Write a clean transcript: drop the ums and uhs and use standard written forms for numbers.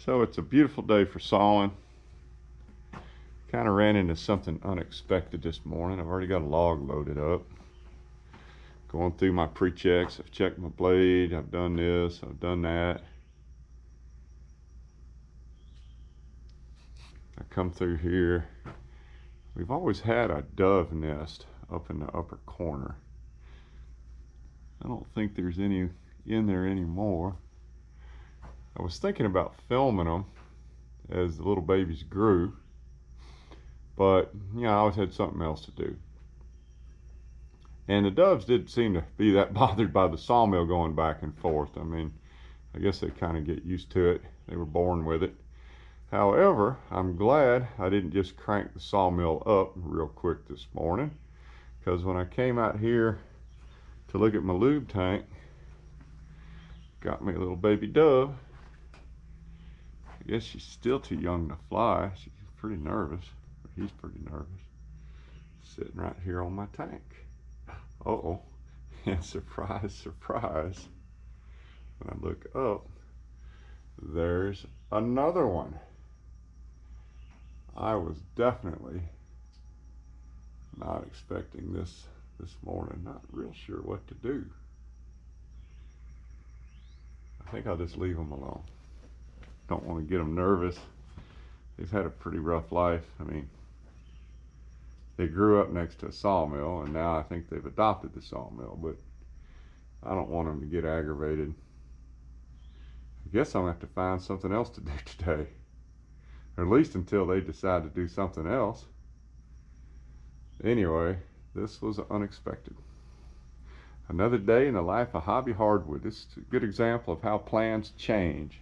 So it's a beautiful day for sawing. Kind of ran into something unexpected this morning. I've already got a log loaded up. Going through my pre-checks. I've checked my blade. I've done this. I've done that. I come through here. We've always had a dove nest up in the upper corner. I don't think there's any in there anymore. I was thinking about filming them as the little babies grew, but you know, I always had something else to do. And the doves didn't seem to be that bothered by the sawmill going back and forth. I mean, I guess they kind of get used to it. They were born with it. However, I'm glad I didn't just crank the sawmill up real quick this morning, because when I came out here to look at my lube tank, got me a little baby dove. I guess she's still too young to fly. She's pretty nervous. He's pretty nervous. Sitting right here on my tank. Uh-oh. And surprise, surprise. When I look up, there's another one. I was definitely not expecting this morning. Not real sure what to do. I think I'll just leave them alone. Don't want to get them nervous. They've had a pretty rough life. I mean, they grew up next to a sawmill, and now I think they've adopted the sawmill, but I don't want them to get aggravated. I guess I'm going to have to find something else to do today, or at least until they decide to do something else. Anyway, this was unexpected. Another day in the life of Hobby Hardwood. This is a good example of how plans change.